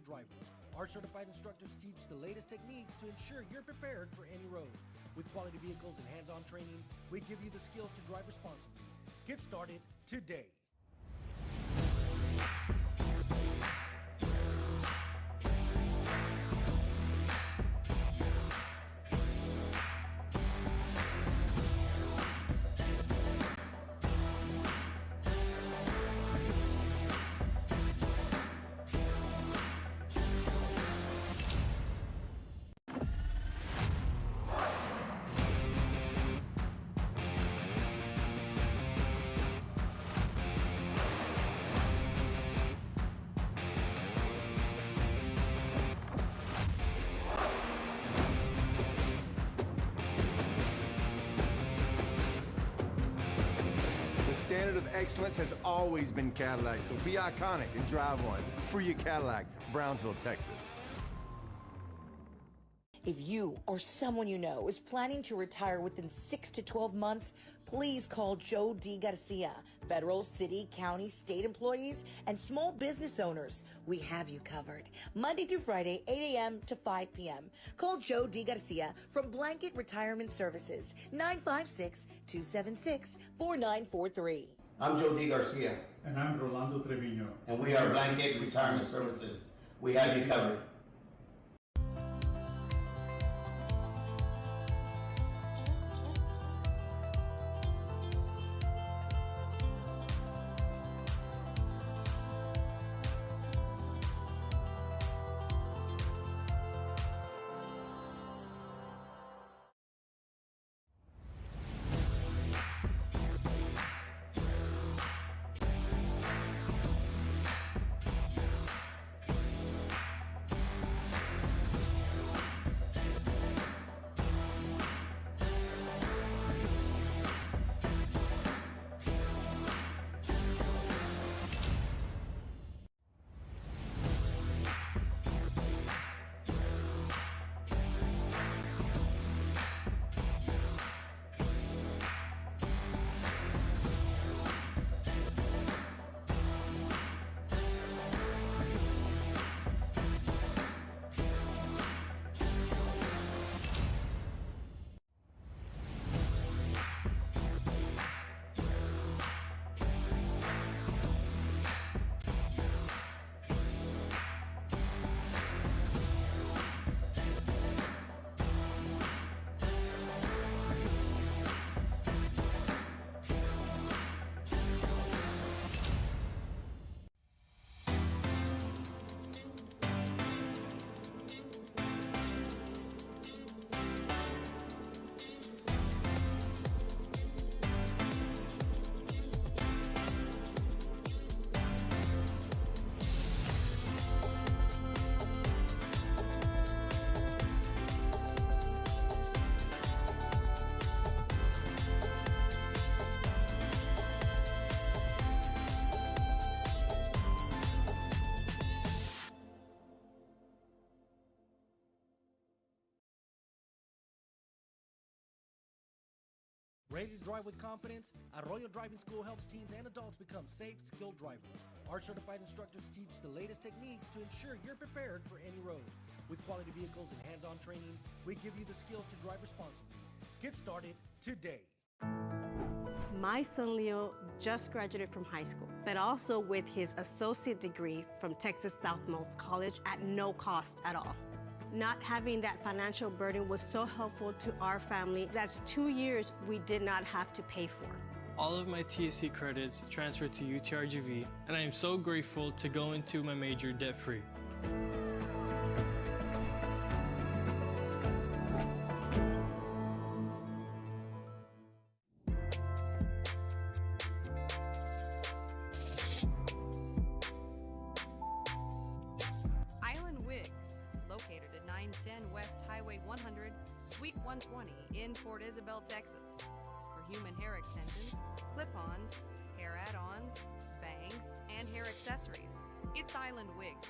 drivers. Our certified instructors teach the latest techniques to ensure you're prepared for any road. With quality vehicles and hands-on training, we give you the skills to drive responsibly. Get started today. The standard of excellence has always been Cadillac, so be iconic and drive one. Free your Cadillac, Brownsville, Texas. If you or someone you know is planning to retire within 6 to 12 months, please call Joe D. Garcia. Federal, city, county, state employees, and small business owners, we have you covered. Monday through Friday, 8 a.m. to 5 p.m. Call Joe D. Garcia from Blanket Retirement Services, 956-276-4943. I'm Joe D. Garcia. And I'm Rolando Trevino. And we are Blanket Retirement Services. We have you covered. Ready to drive with confidence? Arroyo Driving School helps teens and adults become safe, skilled drivers. Our certified instructors teach the latest techniques to ensure you're prepared for any road. With quality vehicles and hands-on training, we give you the skills to drive responsibly. Get started today. My son Leo just graduated from high school, but also with his associate degree from Texas Southmost College at no cost at all. Not having that financial burden was so helpful to our family. That's 2 years we did not have to pay for. All of my TSC credits transferred to UTRGV, and I am so grateful to go into my major debt-free. Island Wigs, located at 910 West Highway 100, Suite 120 in Port Isabel, Texas. For human hair extensions, clip-ons, hair add-ons, bangs, and hair accessories, it's Island Wigs.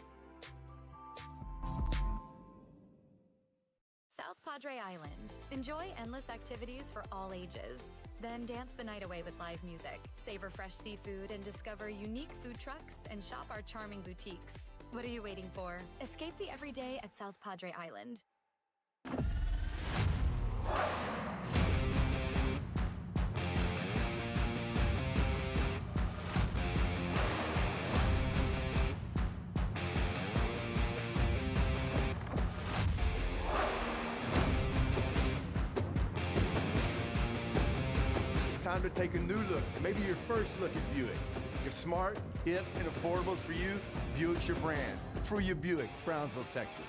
South Padre Island. Enjoy endless activities for all ages. Then dance the night away with live music, savor fresh seafood, and discover unique food trucks and shop our charming boutiques. What are you waiting for? Escape the everyday at South Padre Island. It's time to take a new look, maybe your first look at Buick. If smart, hip, and affordable is for you, Buick's your brand. For your Buick, Brownsville, Texas.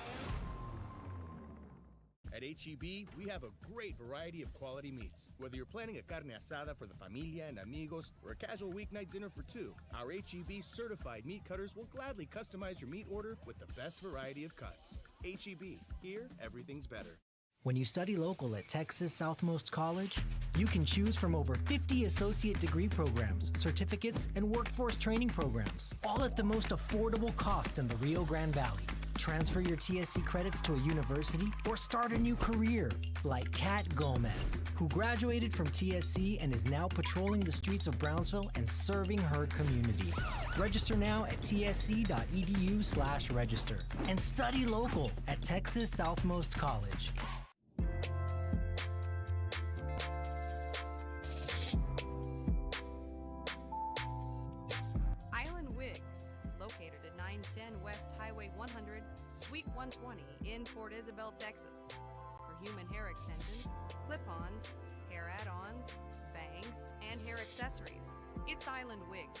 At HEB, we have a great variety of quality meats. Whether you're planning a carne asada for the familia and amigos or a casual weeknight dinner for two, our HEB certified meat cutters will gladly customize your meat order with the best variety of cuts. HEB, here everything's better. When you study local at Texas Southmost College, you can choose from over 50 associate degree programs, certificates, and workforce training programs, all at the most affordable cost in the Rio Grande Valley. Transfer your TSC credits to a university or start a new career, like Kat Gomez, who graduated from TSC and is now patrolling the streets of Brownsville and serving her community. Register now at tsc.edu/register and study local at Texas Southmost College. Island Wigs, located at 910 West Highway 100, Suite 120 in Port Isabel, Texas. For human hair extensions, clip-ons, hair add-ons, bangs, and hair accessories, it's Island Wigs.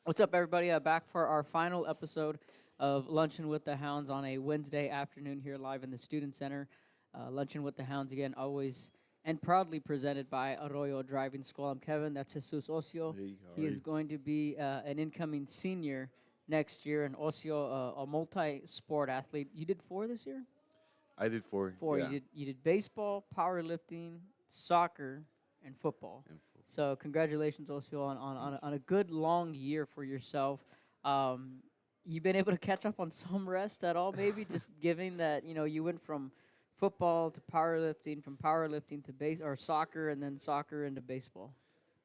What's up, everybody? Back for our final episode of Luncheon with the Hounds on a Wednesday afternoon here live in the Student Center. Luncheon with the Hounds, again, always and proudly presented by Arroyo Driving School. I'm Kevin. That's Jesus Ocio. Hey, he is going to be an incoming senior next year, and Ocio, a multi-sport athlete. You did 4 this year? I did 4. Four. Yeah. You did baseball, powerlifting, soccer, and football. So congratulations, Ocio, on a good long year for yourself. You've been able to catch up on some rest at all, maybe, just given that you went from football to powerlifting, from powerlifting to base or soccer, and then soccer into baseball.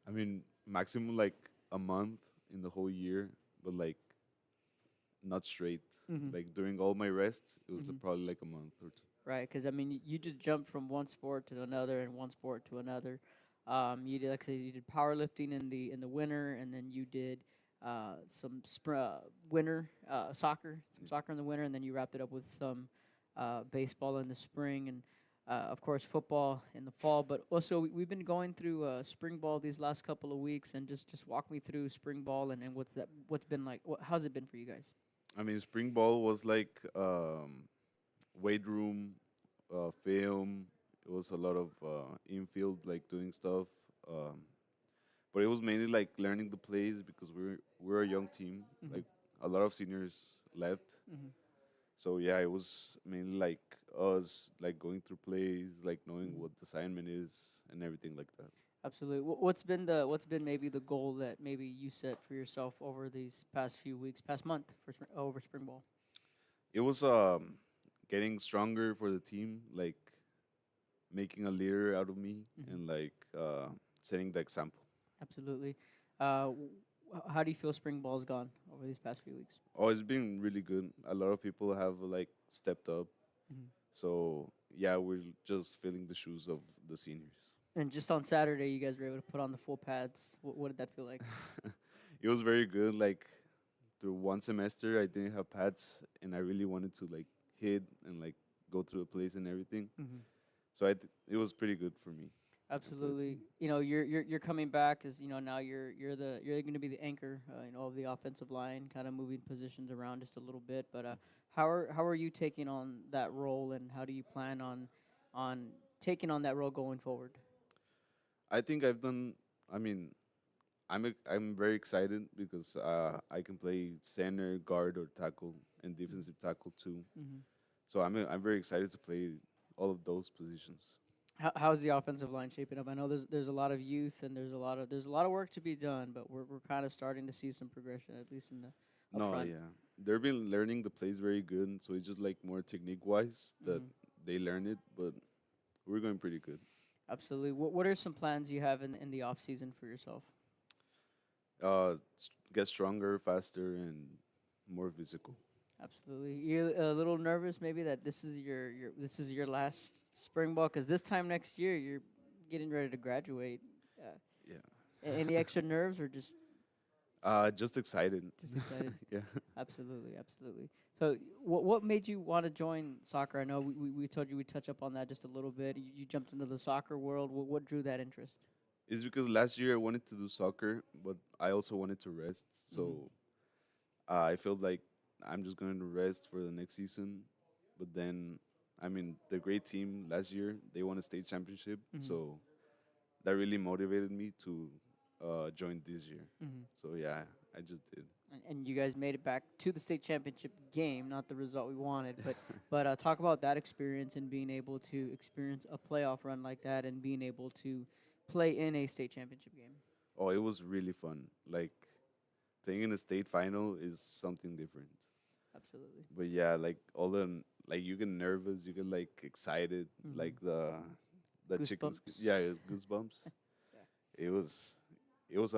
I mean, maximum like a month in the whole year, but like not straight. Like during all my rests, it was probably like a month or 2. Right, because I mean, you just jumped from one sport to another and one sport to another. You did, like I said, you did powerlifting in the winter, and then you did some winter soccer in the winter, and then you wrapped it up with some baseball in the spring, and of course football in the fall. But also we've been going through spring ball these last couple of weeks, and just walk me through spring ball and what's been like. How's it been for you guys? I mean, spring ball was like weight room, film. It was a lot of infield, like doing stuff. But it was mainly like learning the plays because we're a young team. Like a lot of seniors left. So yeah, it was mainly like us like going through plays, like knowing what the assignment is and everything like that. Absolutely. What's been maybe the goal that maybe you set for yourself over these past few weeks, past month over spring ball? It was getting stronger for the team, like making a leader out of me and like setting the example. Absolutely. How do you feel spring ball's gone over these past few weeks? Oh, it's been really good. A lot of people have like stepped up. So yeah, we're just filling the shoes of the seniors. And just on Saturday, you guys were able to put on the full pads. What did that feel like? It was very good. Like through one semester, I didn't have pads, and I really wanted to like hit and like go through a place and everything. So it was pretty good for me. Absolutely. You know, you're coming back as now you're going to be the anchor, of the offensive line, kind of moving positions around just a little bit. But how are you taking on that role, and how do you plan on taking on that role going forward? I think I've done. I mean, I'm very excited because I can play center, guard, or tackle, and defensive tackle too. Hmm. So I'm very excited to play all of those positions. How's the offensive line shaping up? I know there's a lot of youth and there's a lot of work to be done, but we're kind of starting to see some progression, at least in the up No, front. yeah, they've been learning the plays very good. So it's just like more technique wise that they learn it, but we're going pretty good. Absolutely. What are some plans you have in the off season for yourself? Get stronger, faster, and more physical. Absolutely. You're a little nervous, maybe, that this is your last spring ball, because this time next year you're getting ready to graduate. Uh, Yeah. any extra nerves, or just Just excited. just excited? Yeah. Absolutely, absolutely. So, what made you want to join soccer? I know we told you we'd touch up on that just a little bit. You jumped into the soccer world. What drew that interest? It's because last year I wanted to do soccer, but I also wanted to rest. So I felt like I'm just going to rest for the next season. But then, I mean, the great team last year, they won a state championship. So that really motivated me to join this year. So yeah, I just did. And you guys made it back to the state championship game, not the result we wanted, but talk about that experience and being able to experience a playoff run like that and being able to play in a state championship game. Oh, it was really fun. Like playing in a state final is something different. Absolutely. But yeah, like all the like you get nervous, you get like excited, like the chickens. Goosebumps. Yeah, it's goosebumps. It was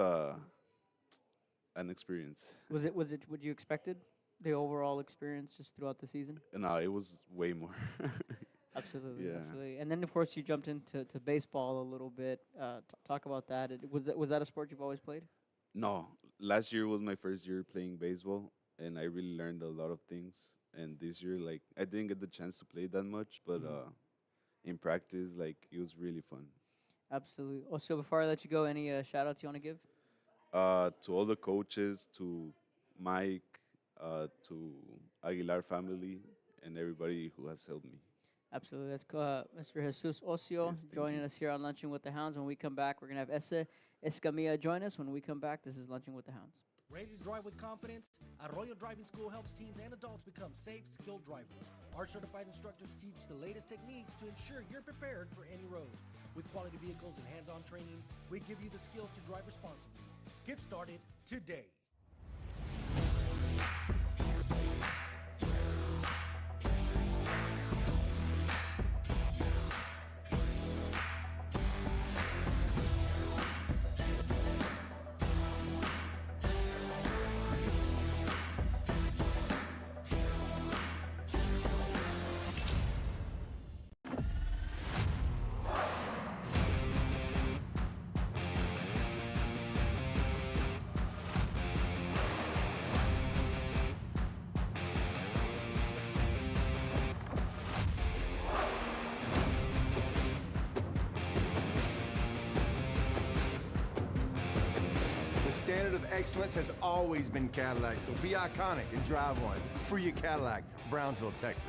an experience. Was it what you expected? The overall experience just throughout the season? No, it was way more. Absolutely, Yeah. absolutely. And then of course you jumped into baseball a little bit. Talk about that. Was that a sport you've always played? No, last year was my first year playing baseball, and I really learned a lot of things. And this year, like I didn't get the chance to play that much, but in practice, like it was really fun. Absolutely. Oh, so before I let you go, any shout outs you want to give? To all the coaches, to Mike, to Aguilar family, and everybody who has helped me. Absolutely. That's Mr. Jesus Ocio joining us here on Lunching with the Hounds. When we come back, we're going to have Ese Escamilla join us. When we come back, this is Lunching with the Hounds. Ready to drive with confidence? Arroyo Driving School helps teens and adults become safe, skilled drivers. Our certified instructors teach the latest techniques to ensure you're prepared for any road. With quality vehicles and hands-on training, we give you the skills to drive responsibly. Get started today. The standard of excellence has always been Cadillac, so be iconic and drive one. Free your Cadillac, Brownsville, Texas.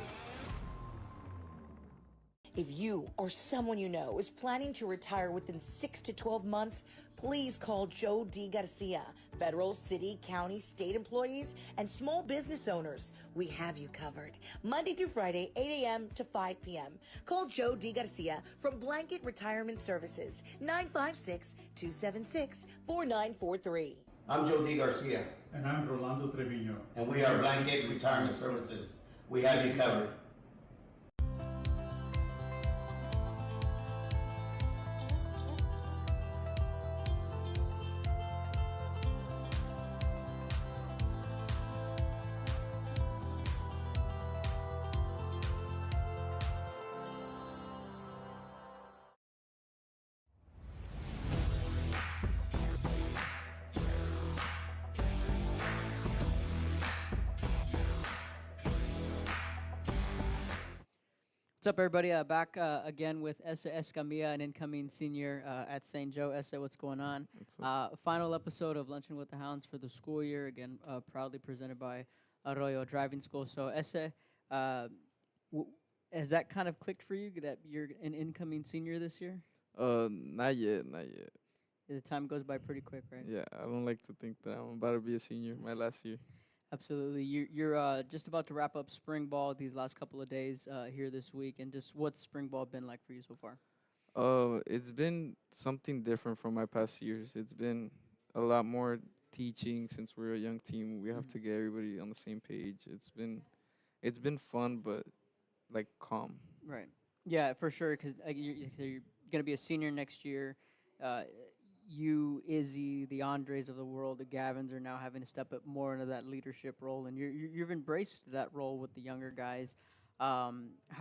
If you or someone you know is planning to retire within 6 to 12 months, please call Joe D. Garcia. Federal, city, county, state employees, and small business owners, we have you covered. Monday through Friday, 8 a.m. to 5 p.m. Call Joe D. Garcia from Blanket Retirement Services, 956-276-4943. I'm Joe D. Garcia, And I'm Rolando Trevino. and we are Blanket Retirement Services. We have you covered. up, everybody? Back again with Essa Escamilla, an incoming senior at St. Joe. Essa, what's going on? Final episode of Luncheon with the Hounds for the school year. Again, proudly presented by Arroyo Driving School. So, Essa, has that kind of clicked for you that you're an incoming senior this year? Not yet, not yet. The time goes by pretty quick, right? Yeah, I don't like to think that I'm about to be a senior my last year. Absolutely. You're just about to wrap up spring ball these last couple of days here this week, and just what's spring ball been like for you so far? It's been something different from my past years. It's been a lot more teaching since we're a young team. We have to get everybody on the same page. It's been fun, but like calm. Right. Yeah, for sure. Because you're going to be a senior next year. You, Izzy, the Andres of the world, the Gavins are now having to step up more into that leadership role, and you've embraced that role with the younger guys. How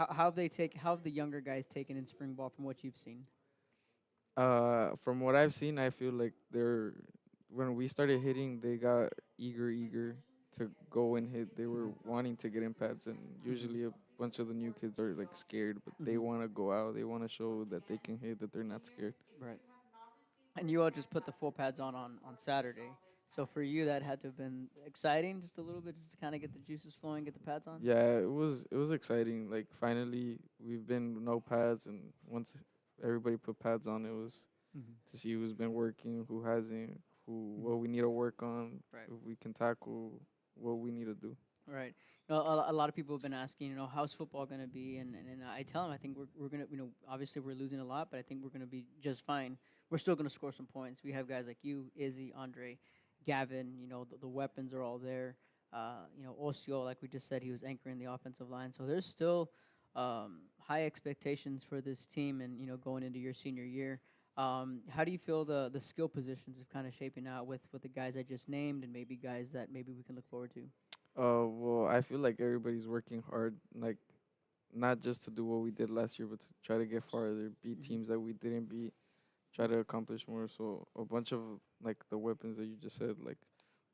have the younger guys taken in spring ball from what you've seen? From what I've seen, I feel like when we started hitting, they got eager to go and hit. They were wanting to get in pads, and usually a bunch of the new kids are like scared, but they want to go out. They want to show that they can hit, that they're not scared. Right. And you all just put the full pads on Saturday. So for you, that had to have been exciting just a little bit, just to kind of get the juices flowing, get the pads on? Yeah, it was exciting. Like, finally, we've been no pads, and once everybody put pads on, it was to see who's been working, who hasn't, what we need to work on, if we can tackle, what we need to do. Right. A lot of people have been asking, how's football going to be? And I tell them, I think we're going to, obviously we're losing a lot, but I think we're going to be just fine. We're still going to score some points. We have guys like you, Izzy, Andre, Gavin, the weapons are all there. Osio, like we just said, he was anchoring the offensive line. So there's still high expectations for this team and, going into your senior year. How do you feel the skill positions have kind of shaping out with the guys I just named and maybe guys that maybe we can look forward to? Well, I feel like everybody's working hard, like, not just to do what we did last year, but to try to get farther, beat teams that we didn't beat, try to accomplish more. So a bunch of, like, the weapons that you just said, like,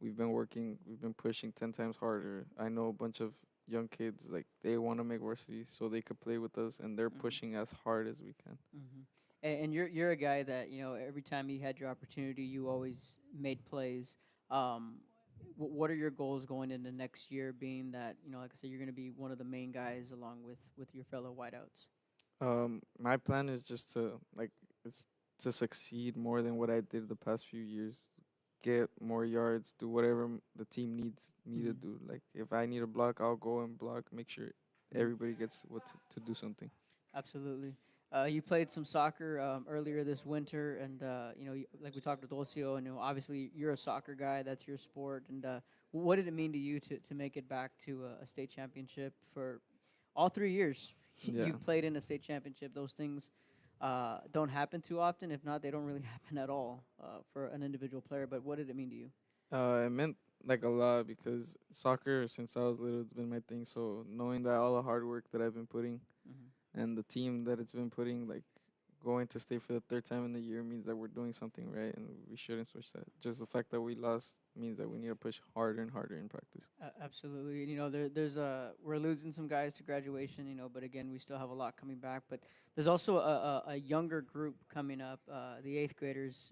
we've been pushing 10 times harder. I know a bunch of young kids, like, they want to make varsity so they could play with us, and they're pushing as hard as we can. And you're a guy that, every time you had your opportunity, you always made plays. What are your goals going into next year, being that, like I said, you're going to be one of the main guys along with your fellow wideouts? My plan is just to succeed more than what I did the past few years. Get more yards, do whatever the team needs me to do. Like, if I need a block, I'll go and block, make sure everybody gets to do something. Absolutely. You played some soccer earlier this winter, and like we talked with Osio, and obviously you're a soccer guy. That's your sport. And what did it mean to you to make it back to a state championship for all 3 years? Yeah. You played in a state championship. Those things don't happen too often. If not, they don't really happen at all for an individual player. But what did it mean to you? It meant like a lot because soccer, since I was little, it's been my thing. So knowing that all the hard work that I've been putting and the team that it's been putting, like, going to state for the third time in the year means that we're doing something right, and we shouldn't switch that. Just the fact that we lost means that we need to push harder and harder in practice. Absolutely. There's we're losing some guys to graduation, but again, we still have a lot coming back. But there's also a younger group coming up, the 8th graders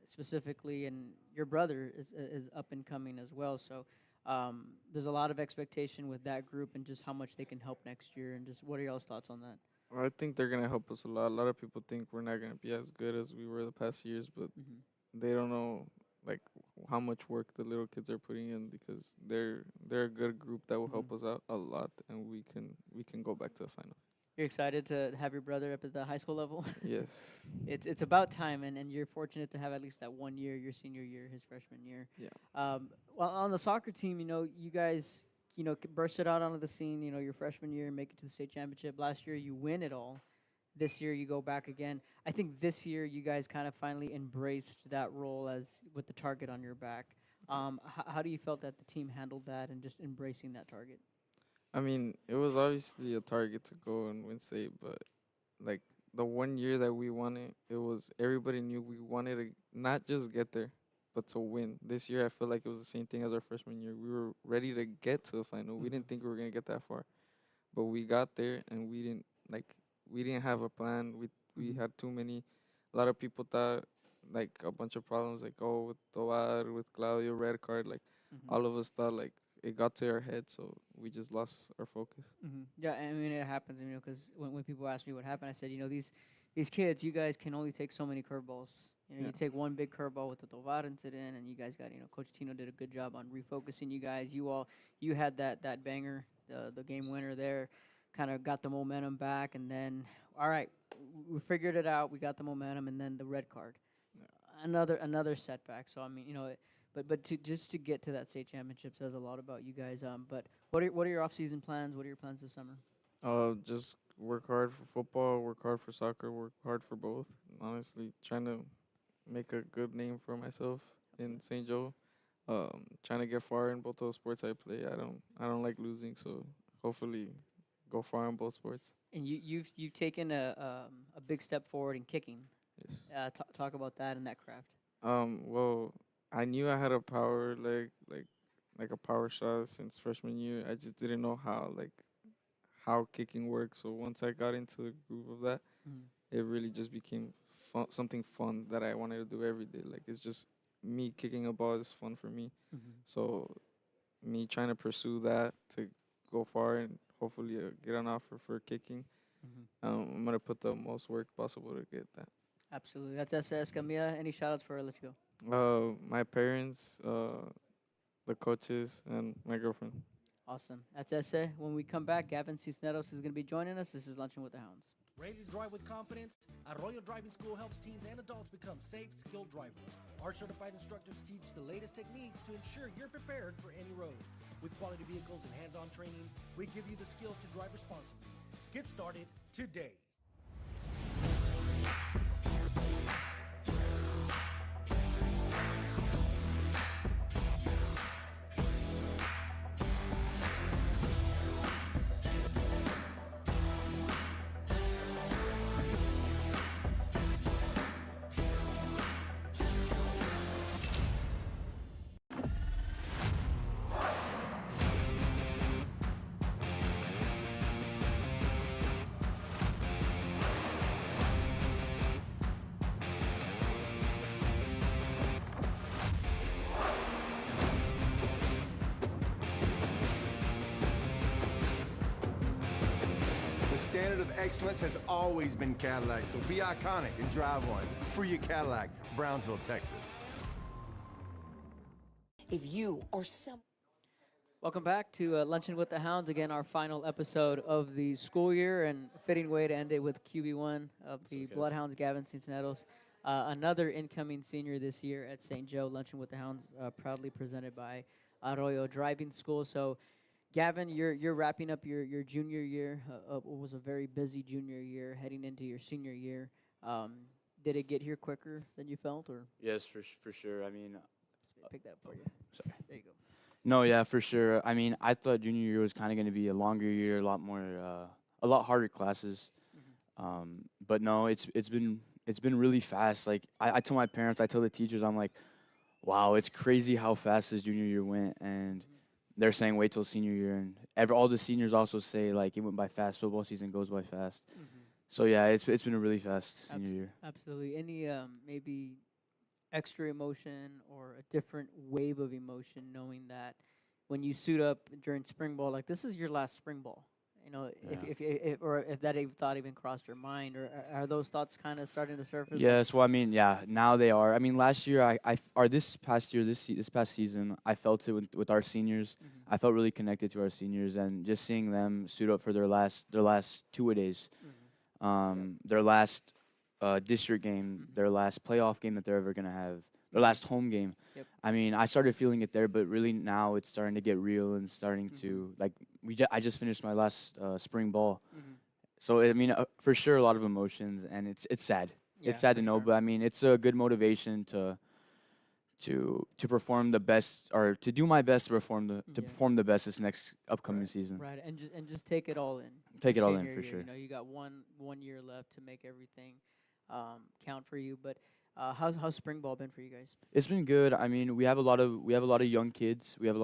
specifically, and your brother is up and coming as well. So there's a lot of expectation with that group and just how much they can help next year. And just what are y'all's thoughts on that? Well, I think they're going to help us a lot. A lot of people think we're not going to be as good as we were the past years, but they don't know, like, how much work the little kids are putting in, because they're a good group that will help us out a lot, and we can go back to the final. You're excited to have your brother up at the high school level? Yes. It's about time, and you're fortunate to have at least that 1 year, your senior year, his freshman year. Yeah. Well, on the soccer team, you guys, bursted out onto the scene, your freshman year, make it to the state championship. Last year, you win it all. This year, you go back again. I think this year, you guys kind of finally embraced that role as with the target on your back. How do you felt that the team handled that and just embracing that target? I mean, it was obviously a target to go and win state, but, like, the 1 year that we won it, it was everybody knew we wanted to not just get there, but to win. This year, I feel like it was the same thing as our freshman year. We were ready to get to the final. We didn't think we were going to get that far, but we got there, and like we didn't have a plan. We had too many. A lot of people thought like a bunch of problems, like with Tovar, with Claudio, red card. Like all of us thought like it got to our head, so we just lost our focus. Yeah, I mean it happens, because when people ask me what happened, I said, these kids, you guys can only take so many curveballs. You take one big curveball with the Tovar incident, and you guys got, Coach Tino did a good job on refocusing you guys. You had that banger, the game winner there, kind of got the momentum back, and then all right, we figured it out. We got the momentum, and then the red card, another setback. So I mean, but just to get to that state championship says a lot about you guys. But what are your off-season plans? What are your plans this summer? Just work hard for football, work hard for soccer, work hard for both. Honestly, trying to make a good name for myself in St. Joe. Trying to get far in both those sports I play. I don't like losing, so hopefully go far in both sports. And you've taken a big step forward in kicking. Yes. Talk about that and that craft. Well, I knew I had a power leg, like a power shot since freshman year. I just didn't know how kicking works. So once I got into the groove of that, it really just became something fun that I wanted to do every day. Like it's just me kicking a ball is fun for me. So me trying to pursue that to go far and hopefully get an offer for kicking. I'm gonna put the most work possible to get that. Absolutely. That's SS. Camilla, any shout-outs for Let's Go? My parents, the coaches, and my girlfriend. Awesome. That's Esse. When we come back, Gavin Cisneros is going to be joining us. This is Lunching with the Hounds. Ready to drive with confidence? Arroyo Driving School helps teens and adults become safe, skilled drivers. Our certified instructors teach the latest techniques to ensure you're prepared for any road. With quality vehicles and hands-on training, we give you the skills to drive responsibly. Get started today. The standard of excellence has always been Cadillac, so be iconic and drive one. Free your Cadillac, Brownsville, Texas. If you or some... Welcome back to Luncheon with the Hounds. Again, our final episode of the school year, and a fitting way to end it with QB1 of the Bloodhounds, Gavin Cisneros. Another incoming senior this year at St. Joe. Luncheon with the Hounds, proudly presented by Arroyo Driving School. So, Gavin, you're wrapping up your junior year. It was a very busy junior year, heading into your senior year. Did it get here quicker than you felt, or? Yes, for sure. I mean, pick that up for you. Sorry. There you go. No, yeah, for sure. I mean, I thought junior year was kind of going to be a longer year, a lot harder classes. But no, it's been really fast. Like I tell my parents, I tell the teachers, I'm like, wow, it's crazy how fast this junior year went, and they're saying wait till senior year, and all the seniors also say like it went by fast. Football season goes by fast. So yeah, it's been a really fast senior year. Absolutely. Any maybe extra emotion or a different wave of emotion knowing that when you suit up during spring ball, like this is your last spring ball, if that thought even crossed your mind, or are those thoughts kind of starting to surface? Yes, well, I mean, yeah, now they are. I mean, last year, this past season, I felt it with our seniors. I felt really connected to our seniors, and just seeing them suit up for their last two-a-days, their last district game, their last playoff game that they're ever gonna have, their last home game. Yep. I mean, I started feeling it there, but really now it's starting to get real and starting to like. I just finished my last spring ball, so I mean, for sure, a lot of emotions, and it's sad. Yeah, it's sad to know, sure. but I mean, it's a good motivation to perform the best, or to do my best to perform the best this next upcoming season. Right, and just take it all in. Take it all in Senior for year, sure. You got one year left to make everything count for you. But how's spring ball been for you guys? It's been good. I mean, we have a lot of young kids. We have a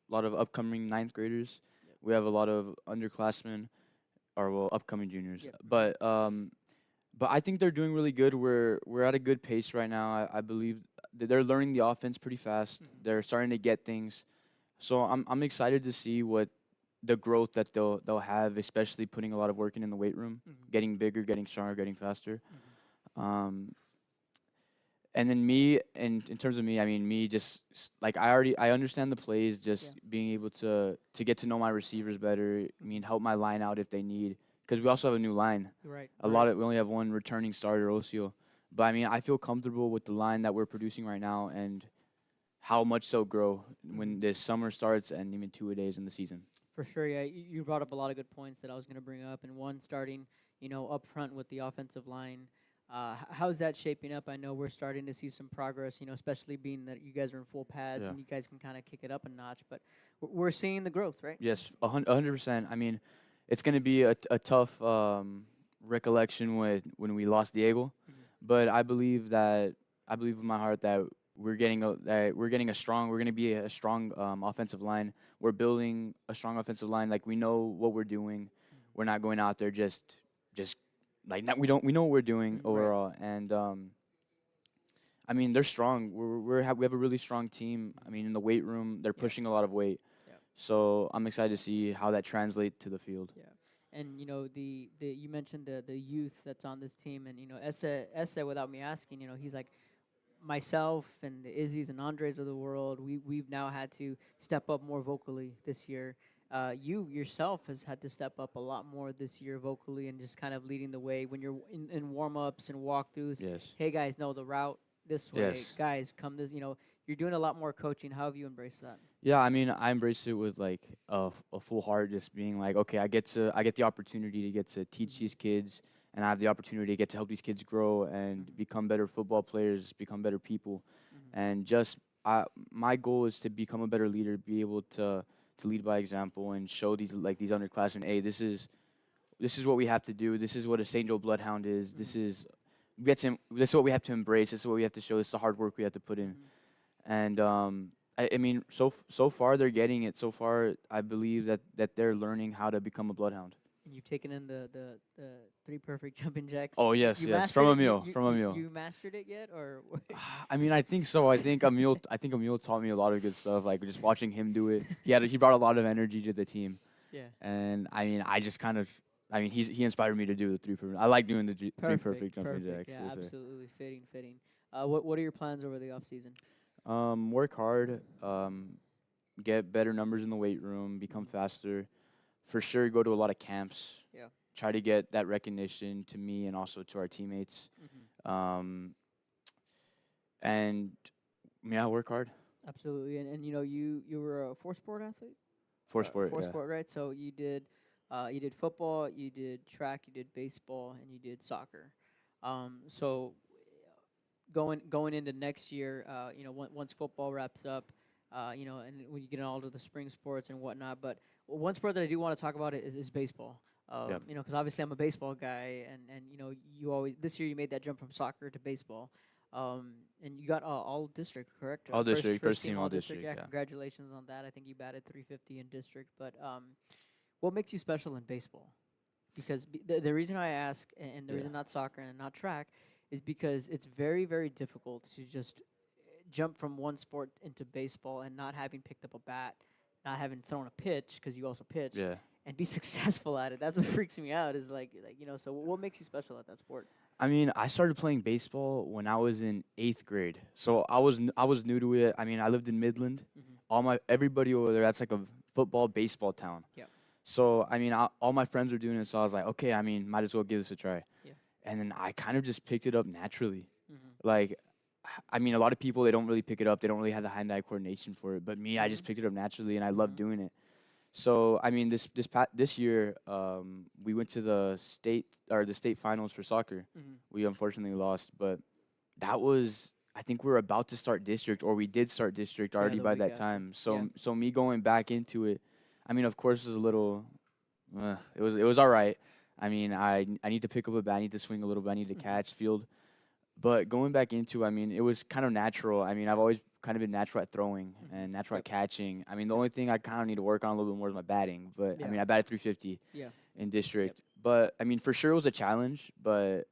lot of upcoming ninth graders. We have a lot of underclassmen. or well, upcoming juniors. Yep. But I think they're doing really good. We're at a good pace right now. I believe they're learning the offense pretty fast. They're starting to get things. So I'm excited to see what the growth that they'll have, especially putting a lot of work in the weight room, getting bigger, getting stronger, getting faster. And then me, and in terms of me, I mean, me just like I understand the plays, just being able to get to know my receivers better. I mean, help my line out if they need, because we also have a new line. Right. We only have one returning starter, Osio. But I mean, I feel comfortable with the line that we're producing right now, and how much they'll grow when this summer starts and even 2 days in the season. For sure, yeah. You brought up a lot of good points that I was going to bring up, and one starting, up front with the offensive line. How's that shaping up? I know we're starting to see some progress, especially being that you guys are in full pads and you guys can kind of kick it up a notch. But we're seeing the growth, right? Yes, 100%. I mean, it's going to be a tough recollection when we lost Diego, but I believe with my heart that we're going to be a strong offensive line. We're building a strong offensive line. Like, we know what we're doing. We're not going out there just like, we know what we're doing overall. And I mean, they're strong. We have a really strong team. I mean, in the weight room, they're pushing a lot of weight. Yeah. So I'm excited to see how that translates to the field. Yeah. And you mentioned the youth that's on this team, and Essa, without me asking, he's like, myself and the Izzy's and Andres of the world, we've now had to step up more vocally this year. You yourself has had to step up a lot more this year vocally and just kind of leading the way when you're in warm-ups and walkthroughs. Yes. Hey, guys, know the route this way. Yes. Guys, come this. You're doing a lot more coaching. How have you embraced that? Yeah, I mean, I embrace it with like a full heart, just being like, okay, I get the opportunity to get to teach these kids, and I have the opportunity to get to help these kids grow and become better football players, become better people, and just my goal is to become a better leader, be able to lead by example and show these underclassmen, hey, this is what we have to do. This is what a St. Joe Bloodhound is. This is what we have to embrace. This is what we have to show. This is the hard work we have to put in. And I mean, so far they're getting it. So far, I believe that they're learning how to become a Bloodhound. And you've taken in the 3 perfect jumping jacks. Oh yes, from Emil. You mastered it yet, or? I mean, I think so. I think Emil taught me a lot of good stuff. Like, just watching him do it, he brought a lot of energy to the team. Yeah. And I mean, he inspired me to do the 3 perfect. I like doing the 3 perfect jumping jacks. Yeah, absolutely fitting. What are your plans over the off season? Work hard. Get better numbers in the weight room. Become faster. For sure, go to a lot of camps. Yeah. Try to get that recognition to me and also to our teammates. And yeah, work hard. Absolutely. And you were a 4-sport athlete? 4-sport, yeah. 4-sport, right? So you did football, you did track, you did baseball, and you did soccer. So going into next year, once football wraps up, and when you get all to the spring sports and whatnot. But one sport that I do want to talk about is baseball. Because obviously I'm a baseball guy, and you always this year you made that jump from soccer to baseball, and you got all district, correct? All district, first team all district. Yeah, congratulations on that. I think you batted .350 in district. But what makes you special in baseball? Because the reason I ask, and the reason not soccer and not track, is because it's very, very difficult to just jump from one sport into baseball and not having picked up a bat, not having thrown a pitch, because you also pitch, and be successful at it. That's what freaks me out. Is so what makes you special at that sport? I mean, I started playing baseball when I was in 8th grade, so I was new to it. I mean, I lived in Midland. Everybody over there, that's like a football baseball town. Yeah. So I mean, all my friends were doing it, so I was like, okay, I mean, might as well give this a try. Yeah. And then I kind of just picked it up naturally. Like, I mean, a lot of people, they don't really pick it up. They don't really have the hand-eye coordination for it. But me, I just picked it up naturally, and I love doing it. So, I mean, this year, we went to the state finals for soccer. We unfortunately lost, but that was, I think we were about to start district, or we did start district already by that time. So me going back into it, I mean, of course, it was a little, it was all right. I mean, I need to pick up a bat, I need to swing a little bit, I need to catch, field. But going back into, I mean, it was kind of natural. I mean, I've always kind of been natural at throwing and natural at catching. I mean, the only thing I kind of need to work on a little bit more is my batting. But, I mean, I batted .350. Yeah. in district. But I mean, for sure it was a challenge. But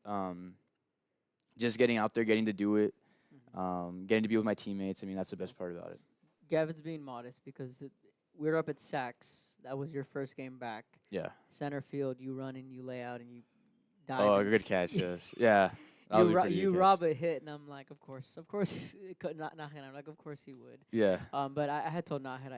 just getting out there, getting to do it, getting to be with my teammates. I mean, that's the best part about it. Gavin's being modest because we were up at Saks. That was your first game back. Yeah. Center field, you run and you lay out and you dive. Oh, and good catch, yes. Yeah. That was a pretty you good rob catch. a hit, and I'm like, of course, it could not. I'm like, of course he would. Yeah. But I had told Nahid,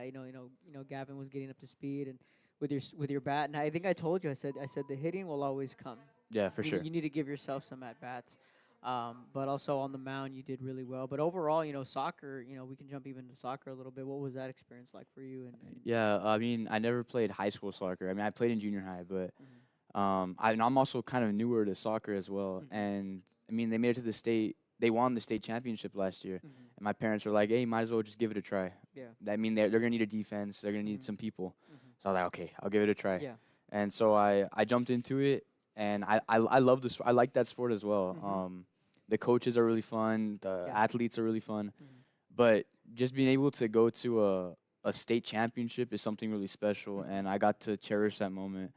Gavin was getting up to speed and with your bat, and I think I told you, I said the hitting will always come. Yeah, for sure. You need to give yourself some at bats. But also on the mound, you did really well. But overall, soccer, we can jump even to soccer a little bit. What was that experience like for you? And Yeah, I mean, I never played high school soccer. I mean, I played in junior high, but I'm also kind of newer to soccer as well. And I mean, they made it to the state. They won the state championship last year, and my parents were like, "Hey, might as well just give it a try." Yeah. I mean, they're gonna need a defense. They're gonna need some people. So I was like, "Okay, I'll give it a try." Yeah. And so I jumped into it, and I love this. I like that sport as well. The coaches are really fun. The athletes are really fun. But just being able to go to a state championship is something really special, and I got to cherish that moment,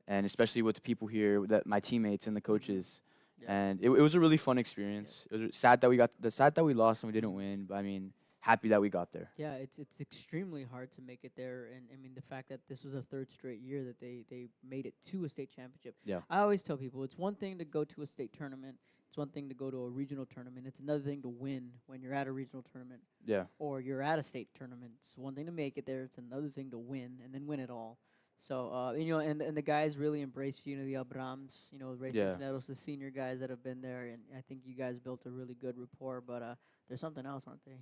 and especially with the people here, my teammates and the coaches. And it was a really fun experience. It was sad that we lost and we didn't win, but I mean, happy that we got there. Yeah, it's extremely hard to make it there, and I mean the fact that this was a third straight year that they made it to a state championship. Yeah. I always tell people it's one thing to go to a state tournament, it's one thing to go to a regional tournament, it's another thing to win when you're at a regional tournament. Yeah. Or you're at a state tournament. It's one thing to make it there, it's another thing to win and then win it all. So and the guys really embrace the Abrams, Ray Cincinnati's, the senior guys that have been there, and I think you guys built a really good rapport. But there's something else, aren't they?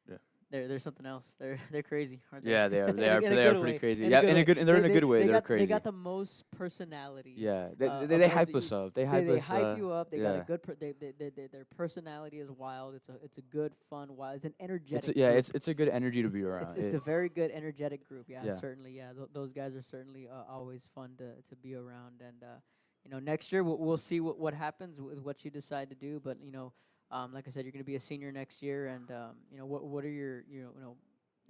Yeah. There's something else. They're crazy, aren't they? Yeah, they are. They are. In a They are good pretty way. crazy. In Yeah, a good in a way. good. They're in a good way. They're crazy. They got the most personality. Yeah, they they hype us up. They hype us. They hype you up. They got yeah. a good. Their personality is wild. It's a good, fun, wild. It's an energetic. It's a good energy to be around. It's a very good, energetic group. Yeah, Yeah. certainly. Yeah, those guys are certainly always fun to be around. And next year we'll see what happens with what you decide to do. But like I said, you're going to be a senior next year. And what are your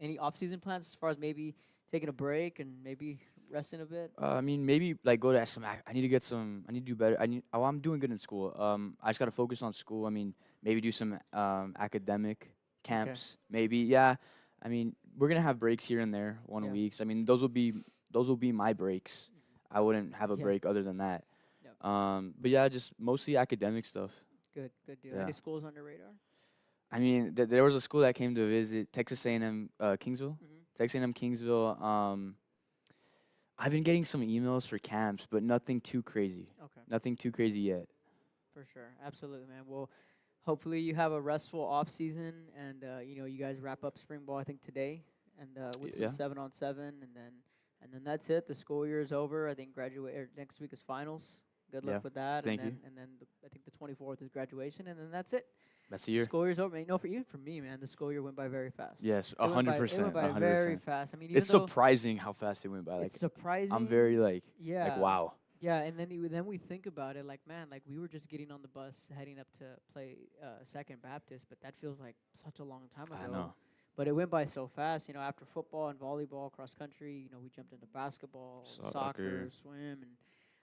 any off-season plans as far as maybe taking a break and maybe resting a bit? I mean, maybe like go to some. I need to get some. I need to do better. I'm doing good in school. I just gotta focus on school. I mean, maybe do some academic camps. Maybe, yeah. I mean, we're gonna have breaks here and there, weeks. I mean, those will be my breaks. I wouldn't have a break other than that. But yeah, just mostly academic stuff. Good deal. Yeah. Any schools on the radar? I mean, there was a school that came to visit, Texas A&M Kingsville. Texas A&M Kingsville. I've been getting some emails for camps, but nothing too crazy. Okay. Nothing too crazy yet. For sure, absolutely, man. Well, hopefully you have a restful off season, and you guys wrap up spring ball I think today, and with some 7-on-7, and then that's it. The school year is over. I think next week is finals. Good luck with that. Thank you. And then I think the 24th is graduation, and then that's it. That's the year. School year's over. For me, man, the school year went by very fast. Yes, 100%. It went by very fast. I mean, it's surprising how fast it went by. Like, it's surprising. I'm very like wow. Yeah, and then we think about it like, man, like we were just getting on the bus heading up to play Second Baptist, but that feels like such a long time ago. I know. But it went by so fast. After football and volleyball, cross country, we jumped into basketball, soccer, swim, and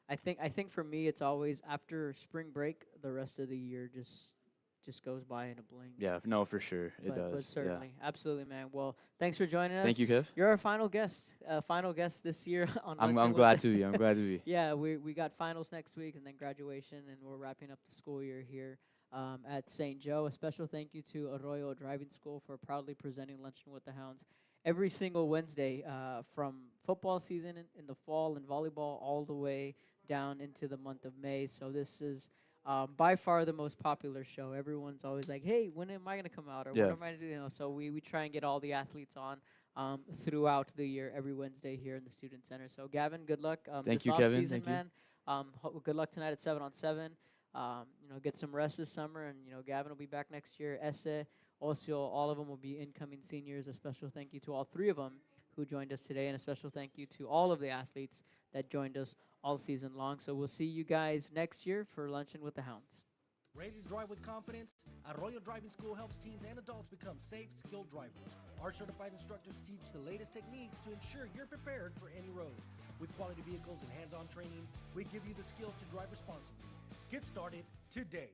I think for me it's always after spring break, the rest of the year just goes by in a blink. Yeah, no, for sure. It does. But certainly. Yeah. Absolutely, man. Well, thanks for joining us. Thank you, Kev. You're our final guest this year on I'm glad to be. I'm glad to be. Yeah, we got finals next week and then graduation, and we're wrapping up the school year here at St. Joe. A special thank you to Arroyo Driving School for proudly presenting Luncheon with the Hounds every single Wednesday from football season in the fall and volleyball all the way down into the month of May. So this is by far the most popular show. Everyone's always like, hey, when am I going to come out? Or when am I going to do? So we try and get all the athletes on throughout the year, every Wednesday here in the Student Center. So, Gavin, good luck. Thank you, Kevin. Kevin. Thank man. Good luck tonight at 7-on-7. Get some rest this summer. And, Gavin will be back next year. Ese, Ocio, all of them will be incoming seniors. A special thank you to all three of them who joined us today, and a special thank you to all of the athletes that joined us all season long. So we'll see you guys next year for Luncheon with the Hounds. Ready to drive with confidence? Arroyo Driving School helps teens and adults become safe, skilled drivers. Our certified instructors teach the latest techniques to ensure you're prepared for any road. With quality vehicles and hands-on training, we give you the skills to drive responsibly. Get started today.